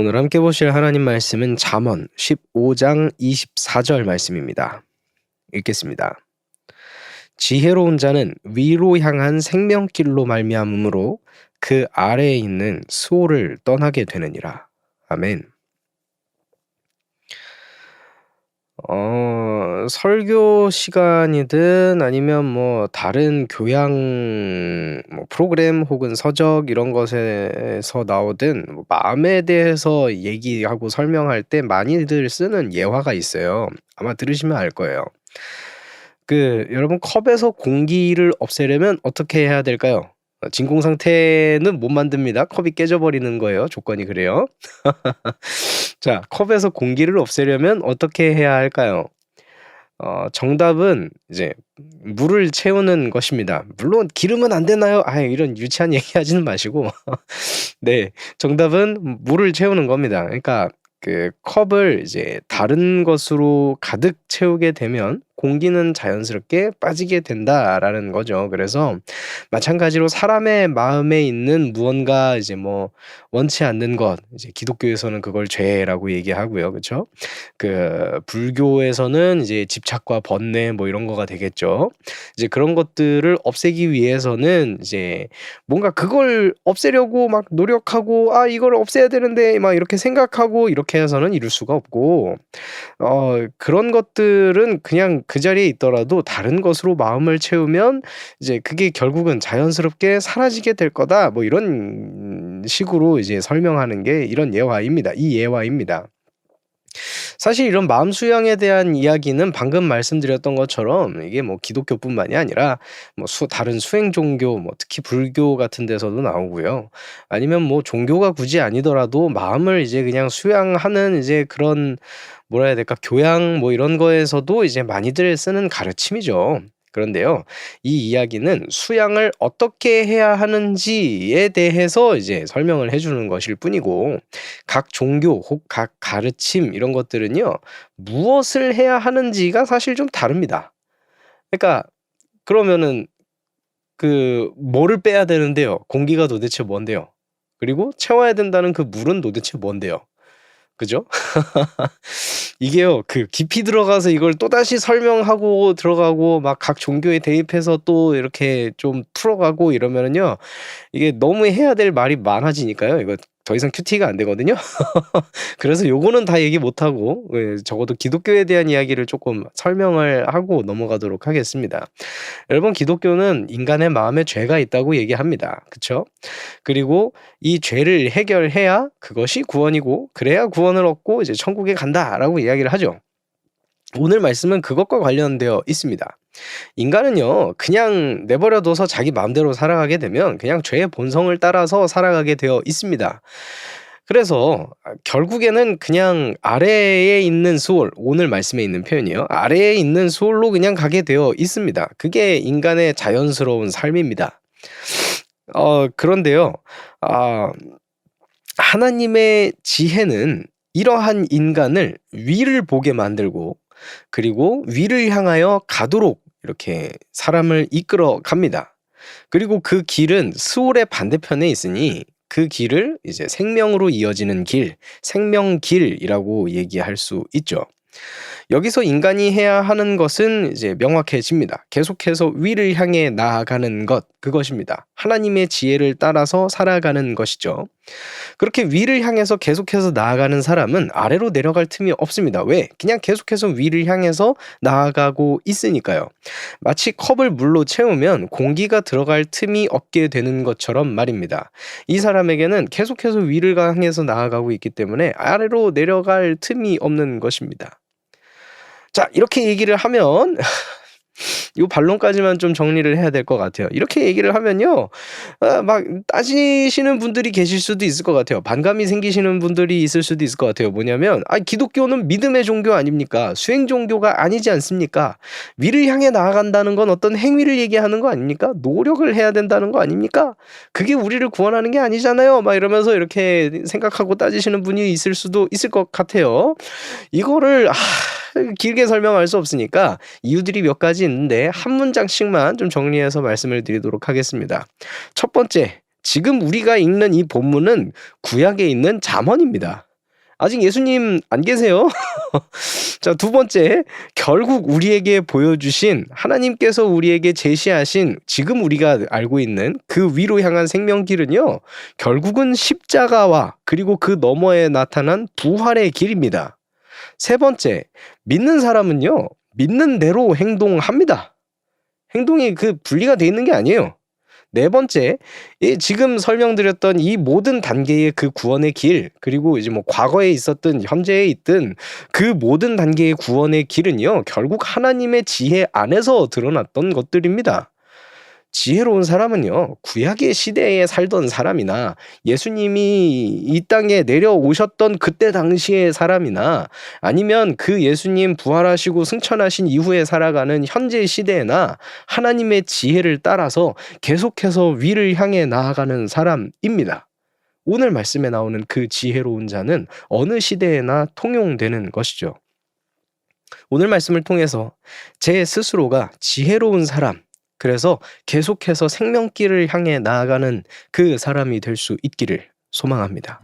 오늘 함께 보실 하나님 말씀은 잠언 15장 24절 말씀입니다. 읽겠습니다. 지혜로운 자는 위로 향한 생명길로 말미암음으로 그 아래에 있는 수호를 떠나게 되느니라. 아멘. 설교 시간이든 아니면 다른 교양 프로그램 혹은 서적 이런 것에서 나오든 마음에 대해서 얘기하고 설명할 때 많이들 쓰는 예화가 있어요. 아마 들으시면 알 거예요. 여러분 컵에서 공기를 없애려면 어떻게 해야 될까요? 진공 상태는 못 만듭니다. 컵이 깨져버리는 거예요. 조건이 그래요. 자, 컵에서 공기를 없애려면 어떻게 해야 할까요? 정답은 이제 물을 채우는 것입니다. 물론 기름은 안 되나요? 이런 유치한 얘기하지는 마시고 네, 정답은 물을 채우는 겁니다. 그러니까 컵을 이제 다른 것으로 가득 채우게 되면 공기는 자연스럽게 빠지게 된다라는 거죠. 그래서 마찬가지로 사람의 마음에 있는 무언가 이제 원치 않는 것, 이제 기독교에서는 그걸 죄라고 얘기하고요. 그쵸? 불교에서는 이제 집착과 번뇌 이런 거가 되겠죠. 이제 그런 것들을 없애기 위해서는 이제 뭔가 그걸 없애려고 막 노력하고 이걸 없애야 되는데 막 이렇게 생각하고 이렇게 해서는 이룰 수가 없고, 그런 것들은 그냥 그 자리에 있더라도 다른 것으로 마음을 채우면 이제 그게 결국은 자연스럽게 사라지게 될 거다. 이런 식으로 이제 설명하는 게 이런 예화입니다. 이 예화입니다. 사실 이런 마음 수양에 대한 이야기는 방금 말씀드렸던 것처럼 이게 기독교뿐만이 아니라 다른 수행 종교, 특히 불교 같은 데서도 나오고요. 아니면 종교가 굳이 아니더라도 마음을 이제 그냥 수양하는 이제 그런 뭐라 해야 될까? 교양 이런 거에서도 이제 많이들 쓰는 가르침이죠. 그런데요, 이 이야기는 수양을 어떻게 해야 하는지에 대해서 이제 설명을 해주는 것일 뿐이고, 각 종교 혹 각 가르침 이런 것들은요, 무엇을 해야 하는지가 사실 좀 다릅니다. 그러니까 그러면은 뭐를 빼야 되는데요? 공기가 도대체 뭔데요? 그리고 채워야 된다는 그 물은 도대체 뭔데요? 그죠? 이게요, 깊이 들어가서 이걸 또다시 설명하고 들어가고 막 각 종교에 대입해서 또 이렇게 좀 풀어가고 이러면은요, 이게 너무 해야 될 말이 많아지니까요. 이거 더 이상 큐티가 안 되거든요. 그래서 요거는 다 얘기 못 하고 적어도 기독교에 대한 이야기를 조금 설명을 하고 넘어가도록 하겠습니다. 여러분, 기독교는 인간의 마음에 죄가 있다고 얘기합니다. 그쵸? 그리고 이 죄를 해결해야 그것이 구원이고, 그래야 구원을 얻고 이제 천국에 간다라고 이야기를 하죠. 오늘 말씀은 그것과 관련되어 있습니다. 인간은요, 그냥 내버려둬서 자기 마음대로 살아가게 되면 그냥 죄의 본성을 따라서 살아가게 되어 있습니다. 그래서 결국에는 그냥 아래에 있는 수월, 오늘 말씀에 있는 표현이요, 아래에 있는 수월로 그냥 가게 되어 있습니다. 그게 인간의 자연스러운 삶입니다. 그런데요, 하나님의 지혜는 이러한 인간을 위를 보게 만들고, 그리고 위를 향하여 가도록 이렇게 사람을 이끌어 갑니다. 그리고 그 길은 스올의 반대편에 있으니 그 길을 이제 생명으로 이어지는 길, 생명길이라고 얘기할 수 있죠. 여기서 인간이 해야 하는 것은 이제 명확해집니다. 계속해서 위를 향해 나아가는 것, 그것입니다. 하나님의 지혜를 따라서 살아가는 것이죠. 그렇게 위를 향해서 계속해서 나아가는 사람은 아래로 내려갈 틈이 없습니다. 왜? 그냥 계속해서 위를 향해서 나아가고 있으니까요. 마치 컵을 물로 채우면 공기가 들어갈 틈이 없게 되는 것처럼 말입니다. 이 사람에게는 계속해서 위를 향해서 나아가고 있기 때문에 아래로 내려갈 틈이 없는 것입니다. 자, 이렇게 얘기를 하면 요 반론까지만 좀 정리를 해야 될 것 같아요. 이렇게 얘기를 하면요, 막 따지시는 분들이 계실 수도 있을 것 같아요. 반감이 생기시는 분들이 있을 수도 있을 것 같아요. 뭐냐면, 기독교는 믿음의 종교 아닙니까? 수행 종교가 아니지 않습니까? 위를 향해 나아간다는 건 어떤 행위를 얘기하는 거 아닙니까? 노력을 해야 된다는 거 아닙니까? 그게 우리를 구원하는 게 아니잖아요. 막 이러면서 이렇게 생각하고 따지시는 분이 있을 수도 있을 것 같아요. 이거를 길게 설명할 수 없으니까 이유들이 몇 가지 있는데 한 문장씩만 좀 정리해서 말씀을 드리도록 하겠습니다. 첫 번째, 지금 우리가 읽는 이 본문은 구약에 있는 잠언입니다. 아직 예수님 안 계세요? 자, 두 번째, 결국 우리에게 보여주신 하나님께서 우리에게 제시하신 지금 우리가 알고 있는 그 위로 향한 생명길은요, 결국은 십자가와 그리고 그 너머에 나타난 부활의 길입니다. 세 번째, 믿는 사람은요, 믿는 대로 행동합니다. 행동이 분리가 돼 있는 게 아니에요. 네 번째, 지금 설명드렸던 이 모든 단계의 그 구원의 길, 그리고 이제 뭐 과거에 있었든 현재에 있든 그 모든 단계의 구원의 길은요, 결국 하나님의 지혜 안에서 드러났던 것들입니다. 지혜로운 사람은요, 구약의 시대에 살던 사람이나 예수님이 이 땅에 내려오셨던 그때 당시의 사람이나 아니면 그 예수님 부활하시고 승천하신 이후에 살아가는 현재 시대나 하나님의 지혜를 따라서 계속해서 위를 향해 나아가는 사람입니다. 오늘 말씀에 나오는 그 지혜로운 자는 어느 시대에나 통용되는 것이죠. 오늘 말씀을 통해서 제 스스로가 지혜로운 사람, 그래서 계속해서 생명길을 향해 나아가는 그 사람이 될 수 있기를 소망합니다.